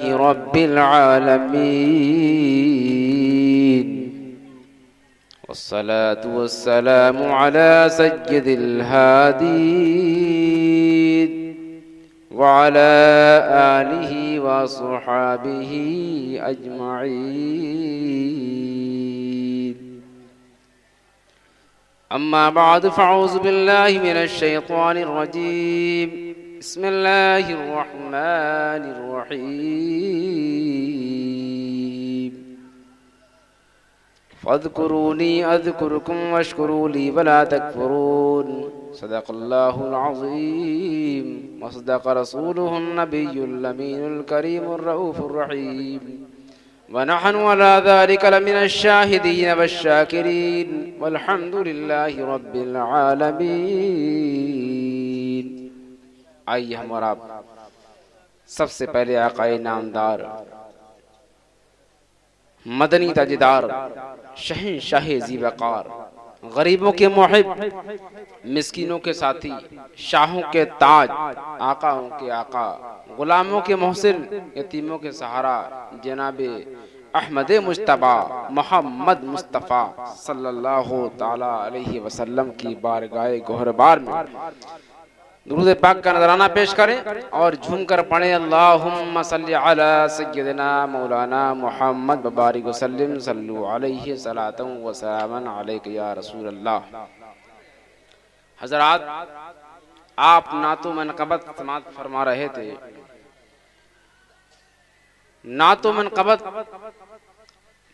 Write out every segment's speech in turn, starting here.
رب العالمين والصلاة والسلام على سيد الهادين وعلى آله وصحابه أجمعين. أما بعد فأعوذ بالله من الشيطان الرجيم. بسم الله الرحمن الرحيم. فاذكروني أذكركم واشكروا لي ولا تكفرون. صدق الله العظيم وصدق رسوله النبي الأمين الكريم الرؤوف الرحيم. ونحن على ذلك لمن الشاهدين والشاكرين والحمد لله رب العالمين. آئیے ہم اور آپ سب سے پہلے آقائے نامدار، مدنی تاجدار، شہنشاہ ذی وقار، غریبوں کے محب، مسکینوں کے ساتھی، شاہوں کے تاج، آقاؤں کے آقا، غلاموں کے محسن، یتیموں کے سہارا، جناب احمد مجتبی محمد مصطفیٰ صلی اللہ تعالی علیہ وسلم کی بارگاہ گوہربار میں درود پاک کا نذرانہ پیش کریں اور جھوم کر پڑھیں اللہم صلی علی سیدنا مولانا محمد وبارک وسلم صلو علیہ صلاۃ و سلام علیک یا رسول اللہ. حضرات، آپ نعت و منقبت سماعت فرما رہے تھے. نعت و منقبت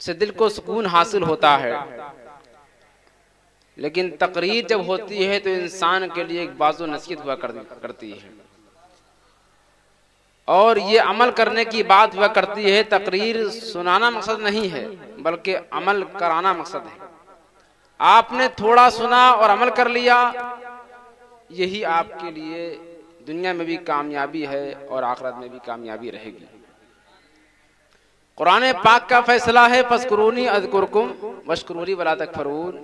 سے دل کو سکون حاصل ہوتا ہے، لیکن تقریر جب ہوتی ہے تو انسان کے لیے ایک باز و نصیحت ہوا کرتی ہے، اور یہ عمل کرنے کی بات ہوا کرتی ہے. تقریر سنانا مقصد نہیں ہے بلکہ عمل کرانا مقصد ہے. آپ نے تھوڑا سنا اور عمل کر لیا، یہی آپ کے لیے دنیا میں بھی کامیابی ہے اور آخرت میں بھی کامیابی رہے گی. قرآن پاک کا فیصلہ ہے فاذکرونی اذکرکم واشکروا لی ولا تکفرون.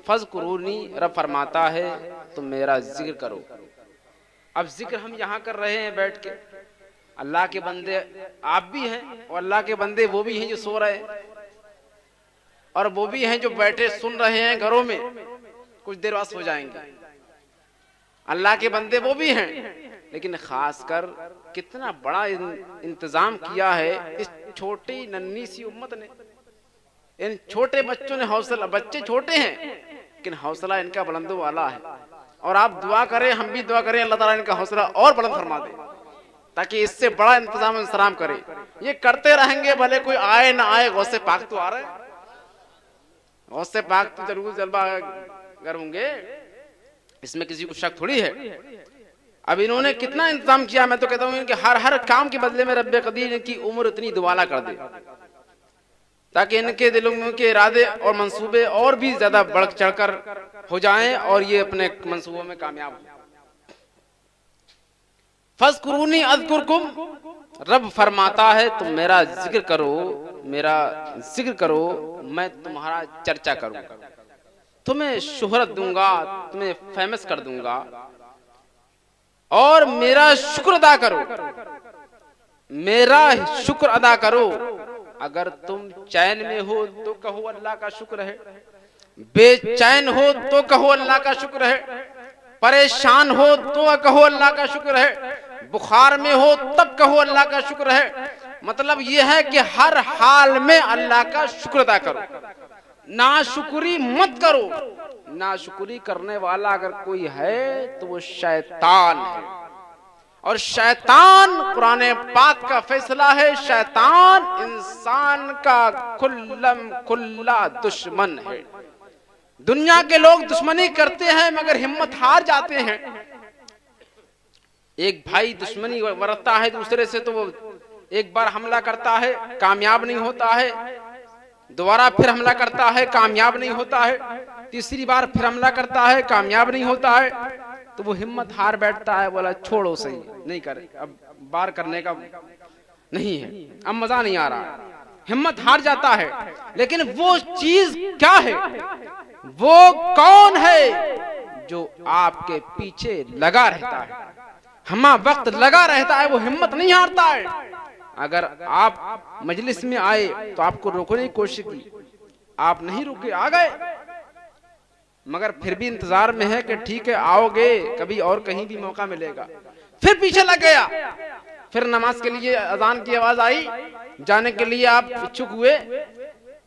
فاذکرونی، رب فرماتا ہے تم میرا ذکر کرو. اب ذکر ہم یہاں کر رہے ہیں بیٹھ کے. اللہ کے بندے آپ بھی ہیں اور اللہ کے بندے وہ بھی ہیں جو سو رہے ہیں، اور وہ بھی ہیں جو بیٹھے سن رہے ہیں گھروں میں، کچھ دیر بعد سو جائیں گے. اللہ کے بندے وہ بھی ہیں، لیکن خاص کر کتنا بڑا انتظام کیا ہے اس چھوٹی ننھی سی امت نے. ان چھوٹے بچوں نے حوصلہ، بچے چھوٹے ہیں لیکن حوصلہ ان کا بلند والا ہے. اور آپ دعا کریں، ہم بھی دعا کریں، اللہ تعالیٰ ان کا حوصلہ اور بلند فرما دے تاکہ اس سے بڑا انتظام انسلام کرے. یہ کرتے رہیں گے بھلے کوئی آئے نہ آئے. غوث پاک تو آ رہے ہیں، غوث پاک تو ضرور جلوہ گر ہوں گے، اس میں کسی کو شک تھوڑی ہے. اب انہوں نے کتنا انتظام کیا. میں تو کہتا ہوں کہ ہر کام کے بدلے میں رب قدیر ان کی عمر اتنی دوالا کر دے تاکہ ان کے دلوں کے ارادے اور منصوبے اور بھی زیادہ بڑھ چڑھ کر ہو جائیں اور یہ اپنے منصوبوں میں کامیاب ہوں. فاذکرونی اذکرکم، رب فرماتا ہے تم میرا ذکر کرو، میرا ذکر کرو، میں تمہارا چرچا کروں گا، تمہیں شہرت دوں گا، تمہیں فیمس کر دوں گا. اور میرا شکر ادا کرو، میرا شکر ادا کرو. اگر تم چین میں ہو تو کہو اللہ کا شکر ہے، بے چین ہو تو کہو اللہ کا شکر ہے، پریشان ہو تو کہو اللہ کا شکر ہے، بخار میں ہو تب کہو اللہ کا شکر ہے. مطلب یہ ہے کہ ہر حال میں اللہ کا شکر ادا کرو، ناشکری مت کرو. ناشکری کرنے والا اگر کوئی ہے تو وہ شیطان ہے، اور شیطان قرآن پاک کا فیصلہ ہے شیطان انسان کا کھلا دشمن ہے. دنیا کے لوگ دشمنی کرتے ہیں مگر ہمت ہار جاتے ہیں. ایک بھائی دشمنی برتتا ہے دوسرے سے تو وہ ایک بار حملہ کرتا ہے، کامیاب نہیں ہوتا ہے، دوبارہ پھر حملہ کرتا ہے، کامیاب نہیں ہوتا ہے، تیسری بار پھر حملہ کرتا ہے، کامیاب نہیں ہوتا ہے، تو وہ ہمت ہار بیٹھتا ہے، بولا چھوڑو صحیح نہیں کرے، اب بار کرنے کا نہیں ہے، اب مزہ نہیں آ رہا. ہمت ہار جاتا ہے. لیکن وہ چیز کیا ہے، وہ کون ہے جو آپ کے پیچھے لگا رہتا ہے، ہمہ وقت لگا رہتا ہے، وہ ہمت نہیں ہارتا ہے. اگر آپ مجلس میں آئے تو آپ کو روکنے کی کوشش کی، آپ نہیں رکے، آ گئے، مگر پھر بھی انتظار میں ہے کہ ٹھیک ہے آؤ گے کبھی اور کہیں بھی موقع ملے گا، پھر پیچھے لگ گیا، پھر نماز کے لیے اذان کی آواز آئی، جانے کے لیے آپ اچھک ہوئے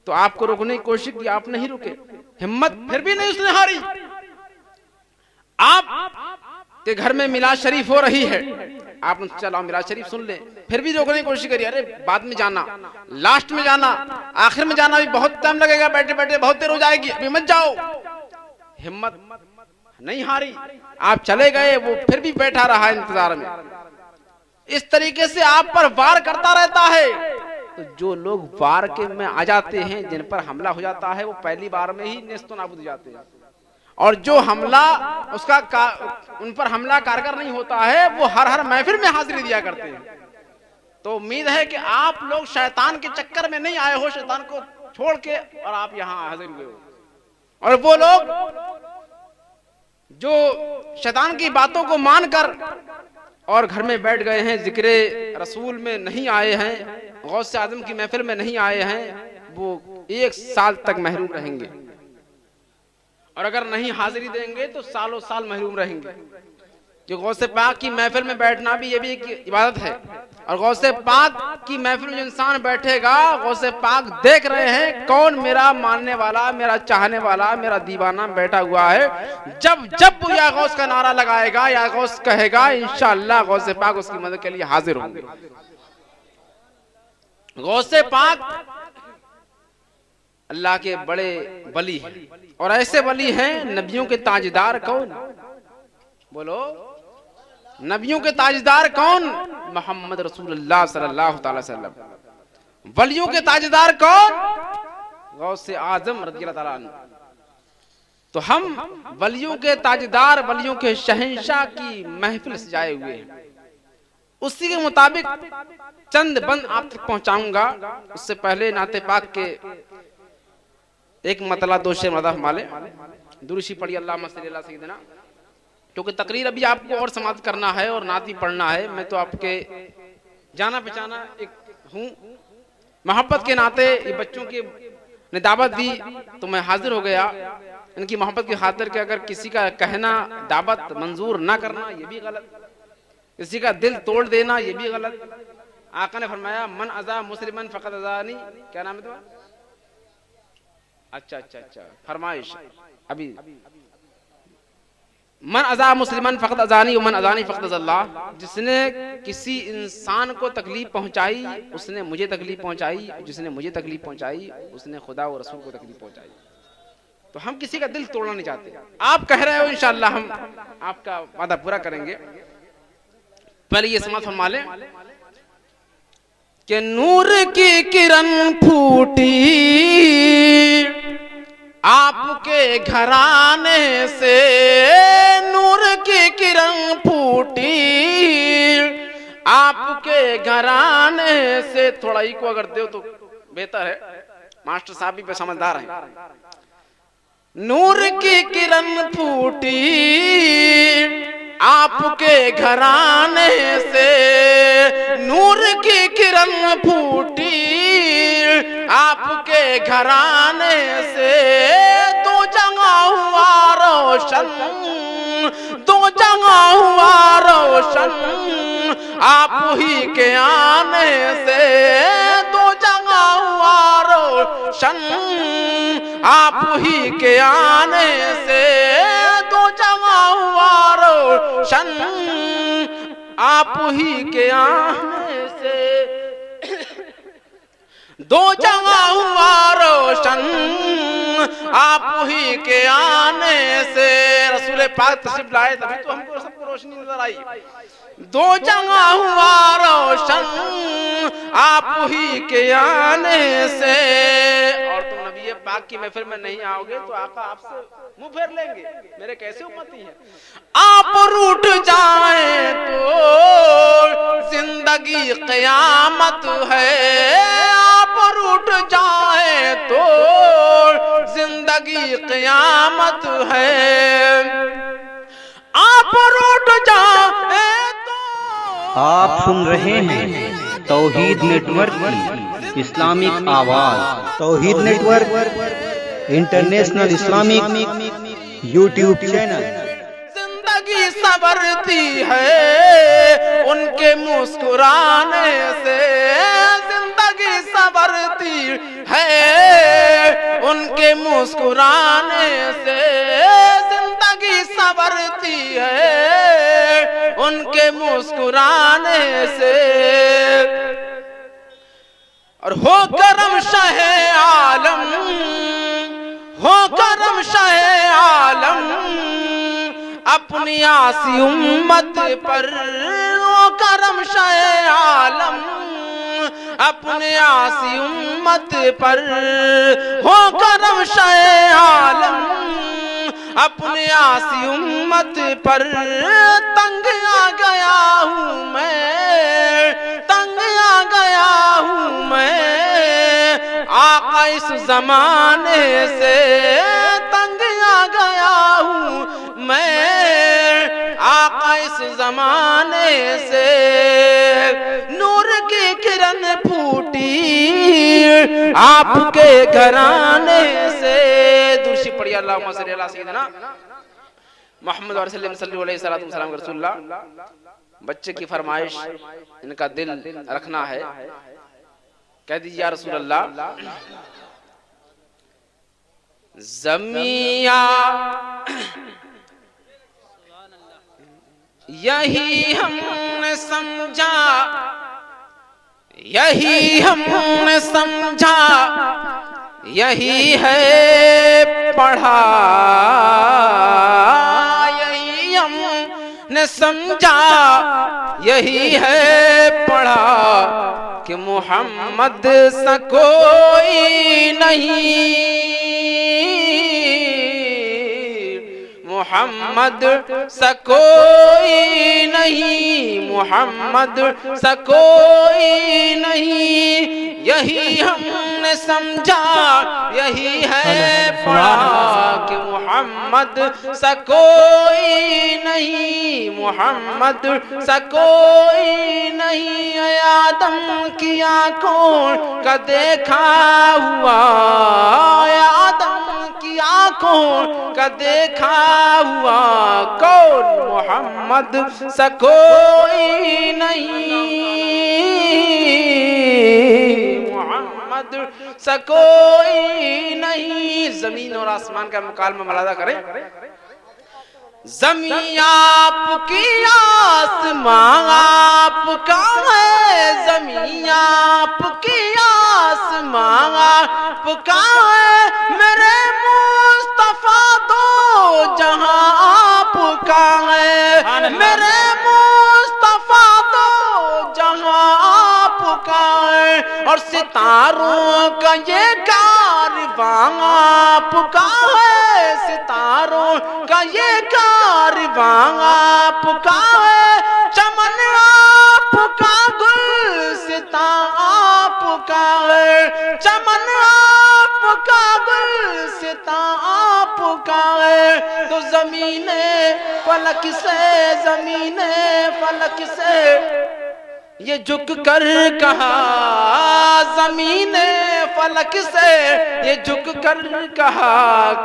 تو آپ کو روکنے کی کوشش کی، آپ نہیں رکے، ہمت پھر بھی نہیں اس نے ہاری۔ آپ کے گھر میں میلاد شریف ہو رہی ہے، آپ نے چلا میلاد شریف سن لیں، پھر بھی روکنے کی کوشش کری، ارے بعد میں جانا، لاسٹ میں جانا، آخر میں جانا، بھی بہت ٹائم لگے گا، بیٹھے بیٹھے بہت دیر ہو جائے گی، ابھی مت جاؤ، ہمت نہیں ہاری، آپ چلے گئے، وہ پھر بھی بیٹھا رہا انتظار میں۔ اس طریقے سے آپ پر وار کرتا رہتا ہے، تو جو لوگ وار کے میں آ جاتے ہیں، جن پر حملہ ہو جاتا ہے، وہ پہلی بار میں ہی نیست و نابود ہو جاتے ہیں، اور جو حملہ ان پر حملہ کارگر نہیں ہوتا ہے، وہ ہر محفل میں حاضری دیا کرتے ہیں۔ تو امید ہے کہ آپ لوگ شیطان کے چکر میں نہیں آئے ہو، شیطان کو چھوڑ کے، اور آپ یہاں حاضر ہوئے ہو۔ اور وہ لوگ جو شیطان کی باتوں کو مان کر اور گھر میں بیٹھ گئے ہیں، ذکر رسول میں نہیں آئے ہیں، غوث اعظم کی محفل میں نہیں آئے ہیں، وہ 1 سال تک محروم رہیں گے، اور اگر نہیں حاضری دیں گے تو سالوں سال محروم رہیں گے۔ جو غوث پاک کی محفل میں بیٹھنا بھی یہ بھی ایک عبادت ہے، اور غوث پاک کی محفل میں جو انسان بیٹھے گا، غوث پاک دیکھ رہے ہیں کون میرا ماننے والا، میرا چاہنے والا، میرا دیوانہ بیٹھا ہوا ہے، جب وہ یا غوث کا نعرہ لگائے گا یا غوث کہے گا، انشاءاللہ غوث پاک اس کی مدد کے لیے حاضر ہوں گے۔ غوث پاک اللہ کے بڑے ولی ہیں، اور ایسے ولی ہیں، نبیوں کے تاجدار کون؟ بولو، نبیوں کے تاجدار کون؟ محمد رسول اللہ صلی اللہ تعالی وسلم۔ ولیوں کے تاجدار کون؟ غوث اعظم رضی اللہ تعالیٰ عنہ۔ تو ہم ولیوں کے تاجدار، ولیوں کے شہنشاہ کی محفل سجائے ہوئے ہیں، اسی کے مطابق چند بند آپ تک پہنچاؤں گا۔ اس سے پہلے نعت پاک کے ایک مطلع 2 شعر مدح مالے، درشی پڑھی اللہم صلی اللہ سیدنا، کیونکہ تقریر ابھی آپ کو اور سماعت کرنا ہے اور نعت بھی پڑھنا ہے۔ میں تو آپ کے جانا پہچانا ایک ہوں، محبت کے ناطے یہ بچوں کی نے دعوت دی تو میں حاضر ہو گیا، ان کی محبت کی خاطر کہ اگر کسی کا کہنا دعوت منظور نہ کرنا یہ بھی غلط، کسی کا دل توڑ دینا یہ بھی غلط۔ آقا نے فرمایا من اذا مسلمن فقط اذانی، کیا نام ہے تمہارا؟ اچھا فرمائش ابھی، من اذا مسلمن فقط اذانی ومن اذانی فقط اذى اللہ، جس نے کسی انسان کو تکلیف پہنچائی اس نے مجھے تکلیف پہنچائی، جس نے مجھے تکلیف پہنچائی اس نے خدا و رسول کو تکلیف پہنچائی۔ تو ہم کسی کا دل توڑنا نہیں چاہتے، آپ کہہ رہے ہو انشاءاللہ ہم آپ کا وعدہ پورا کریں گے۔ پہلے یہ سماعت فرما لیں کہ نور کی کرن پھوٹی آپ کے گھرانے سے، نور کی کرن پھوٹی آپ کے گھرانے سے۔ تھوڑا ہی کو اگر دو تو بہتر ہے، ماسٹر صاحب بھی سمجھدار ہیں۔ نور کی کرن پھوٹی آپ کے گھرانے سے، نور کی کرن پھوٹی آپ کے گھرانے سے، دو جگہ ہوا روشن، دو جگہ ہوا روشن آپ ہی کے آنے سے، دو جگہ ہوا روشن آپ ہی کے آنے سے، دو جگہ ہوا روشن آپ ہی کے آنے سے، دو جگہ ہوا روشن آپ ہی کے آنے سے۔ رسول پاک تشریف لائے تبھی تو ہم کو سب کو روشنی نظر آئی۔ دو جگہ ہوا روشن آپ ہی کے آنے سے، اور تم نبی پاک کی محفل میں نہیں آؤ گے تو آقا آپ سے منہ پھیر لیں گے، میرے کیسے امتی ہیں۔ آپ روٹ جائیں تو زندگی قیامت ہے، آپ روٹ جائیں تو زندگی قیامت ہے، آپ روٹ جائیں تو۔ آپ سن رہے ہیں توحید نیٹ ورک کی اسلامک آواز، Tawheed network international Islamic YouTube channel. زندگی سنورتی ہے ان کے مسکرانے سے، زندگی سنورتی ہے ان کے مسکرانے سے، زندگی سنورتی ہے ان کے مسکرانے سے، اور ہو کرم شاہ عالم، ہو کرم شاہ عالم اپنی آسی امت پر، ہو کرم شاہ عالم اپنی آسی امت پر، ہو کرم شاہ عالم اپنی آسی امت پر، تنگ آ گیا ہوں میں، تنگ آ گیا ہوں میں، آقا اس زمانے سے تنگ آ گیا ہوں میں، آقا اس زمانے سے، نور کی کرن پھوٹی آپ کے گھرانے سے۔ درشی پڑھیے اللہم صلی اللہ سیدنا محمد صلی اللہ علیہ وسلم رسول اللہ۔ بچے کی فرمائش، ان کا دل رکھنا ہے، کہہ دیجئے یا رسول اللہ زمیا یہی ہم نے سمجھا، یہی ہم نے سمجھا، یہی ہے پڑھا، یہی ہم نے سمجھا، یہی ہے پڑھا کہ محمد سا کوئی نہیں، محمد سا کوئی نہیں، محمد سا کوئی نہیں، یہی ہم نے سمجھا، یہی ہے پڑھا کہ محمد سا کوئی نہیں، محمد سا کوئی نہیں، اے آدم کی آنکھوں کا دیکھا ہوا، اے آدم کی آنکھوں کا دیکھا ہوا کون، محمد سا کوئی نہیں، محمد سا کوئی نہیں۔ زمین اور آسمان کا مکالمہ ملاحظہ کریں، زمین آپ کی آسمان آپ کا ہے، زمین آپ کی آسمان آپ کا ہے، میرے مصطفیٰ دو جہاں آپ کا ہے، میرے مصطفیٰ دو جہاں آپ کا ہے، اور ستاروں کا یہ کاروان آپ کا ہے، ستاروں کا یہ کاروان آپ کا ہے، چمن آپ کا گلستان آپ کا ہے، چمن آپ کا گلستان آپ کا ہے، تو زمین فلک سے، زمین فلک سے یہ جھک کر کہا، زمین فلک سے یہ جھک کر کہا،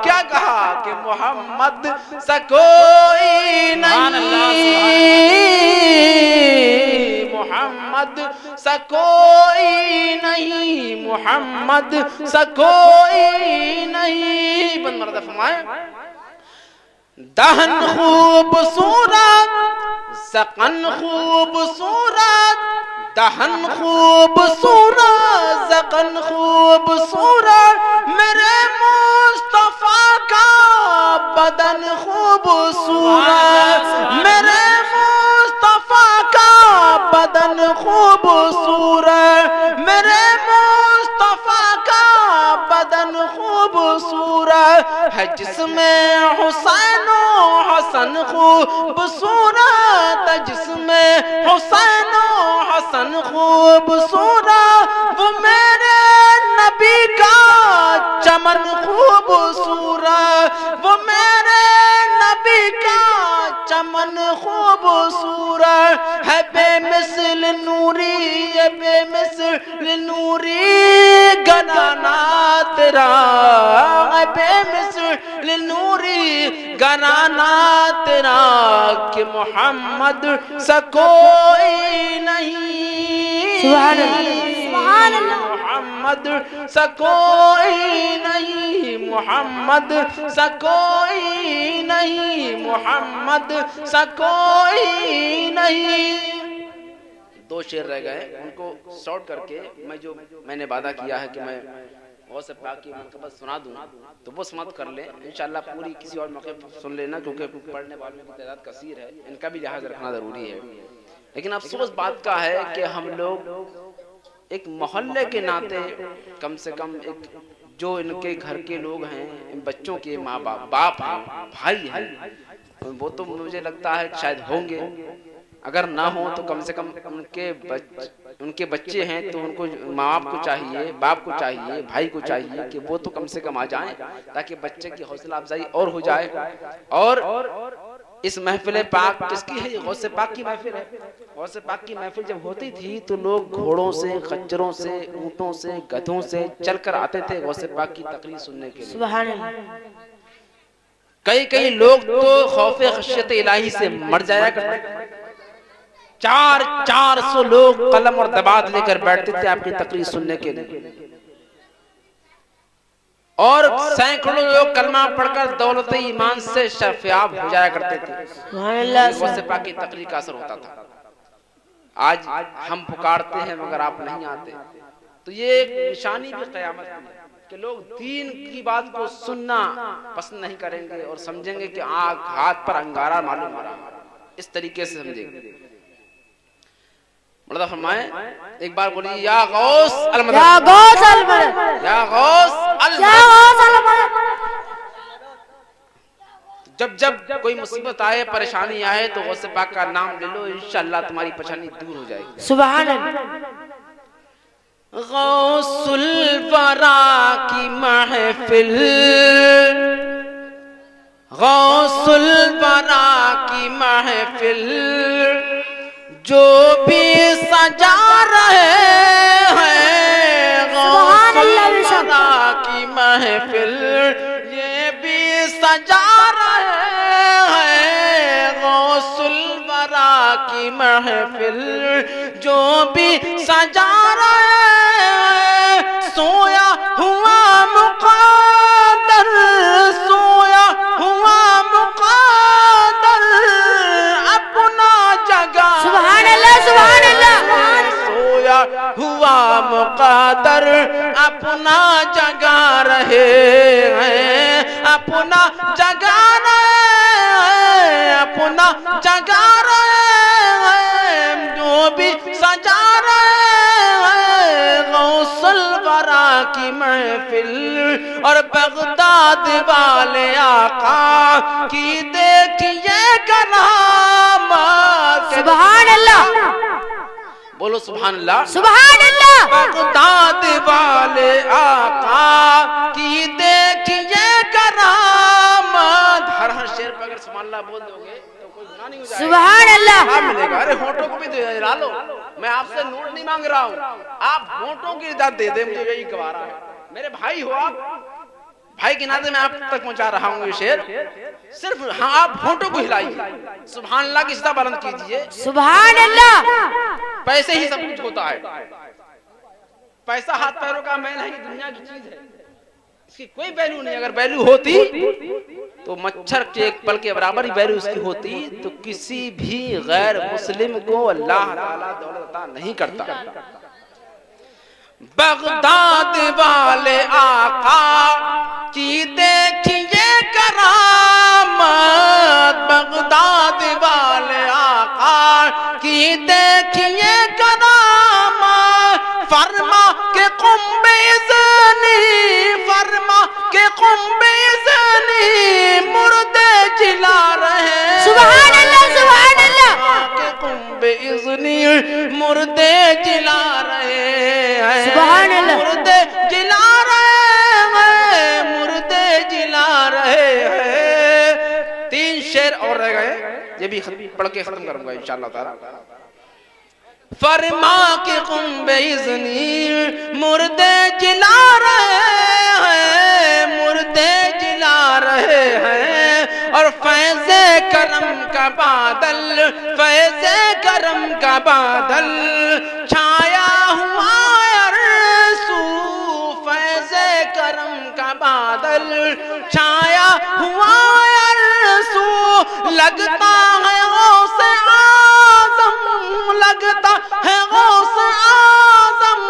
کیا کہا کہ محمد سا کوئی نہیں، محمد سا کوئی نہیں، محمد سا کوئی نہیں۔ بند مردہ فرمائے، دہن خوبصورت، ذقن خوبصورت، دہن خوبصورت، ذقن خوبصورت، میرے مصطفیٰ کا بدن خوبصورت، میرے مصطفیٰ کا بدن خوبصورت، میرے مصطفیٰ کا بدن خوبصورت ہے، جسم حسین و حسن خوبصورت، جسم حسین و حسن خوبصورت، وہ میرے نبی کا چمن خوبصورت، وہ میرے نبی کا چمن خوبصورت ہے، بے مثل نوری بے مثل نوری گھرانہ تیرا بے مثل نوری گھرانہ تیرا کہ محمد سا کوئی نہیں محمد سا کوئی نہیں محمد سا کوئی نہیں محمد سا کوئی نہیں. دو شعر رہ گئے ان کو شارٹ کر کے میں نے وعدہ کیا ہے کہ میں غوث پاک کی منقبت سنا دوں تو وہ سماعت کر لیں انشاءاللہ. پوری کسی اور موقع پر سن لینا کیونکہ پڑھنے والوں کی تعداد کثیر ہے, ان کا بھی لحاظ رکھنا ضروری ہے. لیکن افسوس بات کا ہے کہ ہم لوگ ایک محلے کے ناطے کم سے کم ایک جو ان کے گھر کے لوگ ہیں, ان بچوں کے ماں باپ ہیں, بھائی ہیں, وہ تو مجھے لگتا ہے شاید ہوں گے, اگر نہ ہوں تو کم سے کم ان کے بچے ہیں تو ان کو ماں باپ کو چاہیے, باپ کو چاہیے, بھائی کو چاہیے کہ وہ تو کم سے کم آ جائیں تاکہ بچے کی حوصلہ افزائی اور ہو جائے. اور اس محفل پاک کس کی ہے؟ یہ غوث پاک کی محفل ہے. غوث پاک کی محفل جب ہوتی تھی تو لوگ گھوڑوں سے, خچروں سے, اونٹوں سے, گدھوں سے چل کر آتے تھے غوث پاک کی تقریر سننے کے لیے. سبحان اللہ. کئی لوگ تو خوف خشیت الہی سے مر جایا کرتے تھے. 400 لوگ قلم اور دبات لے کر بیٹھتے تھے آپ کی تقریر سننے کے لیے, اور سینکڑوں لوگ کلمہ پڑھ کر دولت ایمان سے شفیاب ہو جایا کرتے تھے. غوث پاک کی تقریر کا اثر ہوتا تھا. آج ہم پکارتے ہیں مگر آپ نہیں آتے, تو یہ ایک نشانی بھی قیامت کی ہے کہ لوگ دین کی بات کو سننا پسند نہیں کریں گے اور سمجھیں گے کہ آنکھ ہاتھ پر انگارہ معلوم ہو رہا ہے, اس طریقے سے سمجھیں گے. مردہ فرمائیں ایک بار بولیے یا غوث المدد, یا غوث المدد, یا غوث یا غوث المدد. جب کوئی مصیبت آئے, پریشانی آئے تو غوث پاک کا نام لے لو, انشاءاللہ تمہاری پریشانی دور ہو جائے گی. سبحان اللہ. غوث الورا کی محفل, غوث الورا کی محفل جو بھی سجا رہے ہیں, غوث الورا کی محفل یہ بھی سجا رہے ہیں, غوث الورا کی محفل جو بھی سجا رہے ہیں. سویا ہوا مقدر, سویا ہوا مقدر اپنا جگہ, سبحان اللہ, سبحان اللہ. سویا ہوا مقدر اپنا جگہ رہے ہیں, اپنا جگہ رہے ہیں, اپنا جگہ رہے ہیں, جو بھی سجا رہے ہیں غوث الورا کی محفل. اور بغداد والے آقا کی دیکھیے کرامات. سبحان اللہ, بولو سبحان اللہ, سبحان اللہ. بغداد والے آقا کی دیکھیے کرامات. ہر شعر پر اگر سبحان اللہ بول دو گے تو کوئی گناہ نہیں ہو جائے گا. سبحان اللہ. آپ ملے گا. ارے ہونٹوں کو بھی دلا لو, میں آپ سے نوٹ نہیں مانگ رہا ہوں, آپ ہونٹوں کی اجازت دے دیں, مجھے یہی گوارا ہے. میرے بھائی ہو آپ, بھائی کے ناطے میں آپ تک پہنچا رہا ہوں یہ شعر. صرف ہاں آپ ہونٹوں کو ہلائیے, سبحان اللہ کی صدا بلند کیجئے. سبحان اللہ. پیسے ہی سب کچھ ہوتا ہے, پیسہ ہاتھ پیروں کا میل ہے, یہ دنیا کی چیز ہے, اس کی کوئی ویلیو نہیں. اگر ویلیو ہوتی تو مچھر کے ایک پل کے برابر ہی ویلیو اس کی ہوتی تو کسی بھی غیر مسلم کو اللہ تعالیٰ دولت عطا نہیں کرتا. بغداد والے آقا کی دیکھیے کرامات, بغداد والے آقا کی دیکھیے کرامات. فرما کے قم بِإِذْنِهِ, فرما کے قم بِإِذْنِهِ مردے جلا رہے. سبحان اللہ, سبحان اللہ. کہ قم بِإِذْنِهِ مردے جلا رہے ہیں, سبحان اللہ. مردے جلا رہے ہیں, مردے جلا رہے ہیں. 3 شعر اور رہ گئے, یہ بھی پڑھ کے ختم کروں گا انشاءاللہ تعالی. فرما کے خنب اذنی مردے جلا رہے ہیں، مردے جلا رہے ہیں، اور فیض کرم کا بادل، فیض کرم کا بادل چھایا ہوا عرصو، فیض کرم کا بادل چھایا ہوا عرصو، لگتا ہے غوث اعظم، لگتا ہے غوث اعظم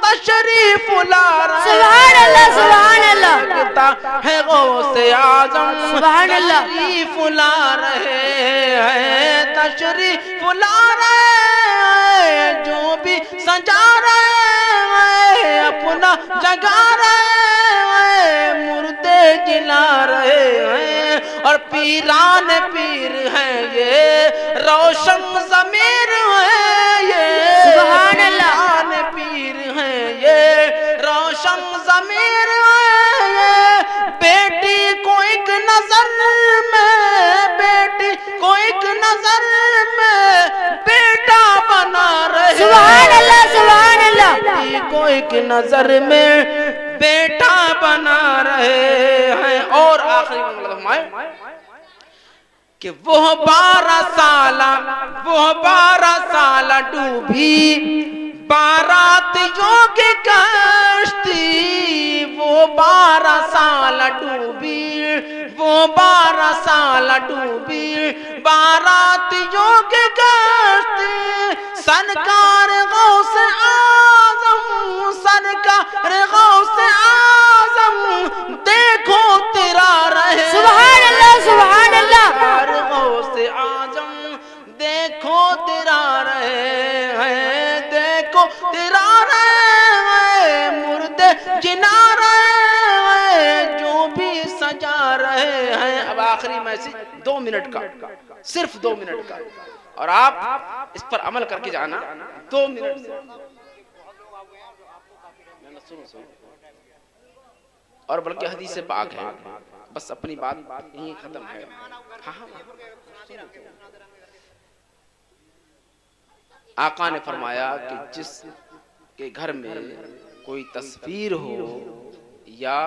تشریف لا رہے ہیں، سبحان اللہ سبحان اللہ لگتا ہے غوث اعظم سبحان اللہ تشریف لا رہے ہیں، تشریف لا رہے ہیں، جو بھی سجا رہے ہیں اپنا جگا رہے ہیں، مردے جلا رہے ہیں، اور پیران پیر ہیں یہ، روشن ضمیر ہے یہ، سبحان اللہ پیران پیر ہیں یہ، روشن ضمیر ہے یہ، بیٹی کو ایک نظر میں، بیٹی کو ایک نظر میں بیٹا بنا رہے، سبحان اللہ سبحان اللہ بیٹی کو ایک نظر میں بیٹا بنا رہے ہیں۔ اور آخری فرمائے کہ وہ 12 سالہ، وہ 12 سالہ ڈوبی باراتیوں کی کشتی، وہ 12 سالہ ڈوبی، وہ 12 سالہ ڈوبی باراتیوں کی کشتی، سرکار غوث اعظم، سرکار غوث اعظم دیکھو تیرا رہے، سبحان اللہ سبحان اللہ سرکار غوث اعظم دیکھو تیرا رہے ہیں، دیکھو تیرا رہے ہیں، مردے جنا رہے ہیں، جو بھی سجا رہے ہیں۔ اب آخری میسج 2 منٹ کا، صرف 2 منٹ کا، اور آپ اس پر عمل کر کے جانا 2 منٹ سے، اور بلکہ حدیث پاک ہے، بس اپنی بات یہیں ختم ہے۔ آقا نے فرمایا کہ جس کے گھر میں کوئی تصویر ہو یا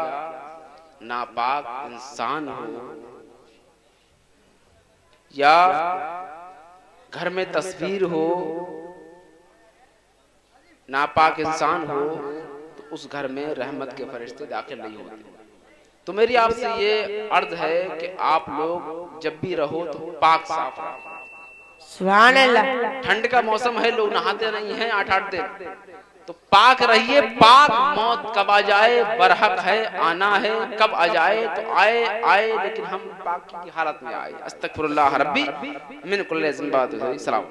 ناپاک انسان ہو، یا گھر میں تصویر ہو، ناپاک انسان ہو، تو اس گھر میں رحمت کے فرشتے داخل نہیں ہوتے۔ تو میری آپ سے یہ عرض ہے کہ آپ لوگ جب بھی رہو تو پاک صاف رہو۔ سبحان اللہ ٹھنڈ کا موسم ہے، لوگ نہاتے نہیں ہیں 8-8 دن، تو پاک رہیے۔ پاک موت کب آ جائے برحق ہے، آنا ہے، کب آ جائے تو آئے آئے، لیکن ہم پاکی کی حالت میں آئے۔ استغفر اللہ ربی من کل ذنب۔ السلام۔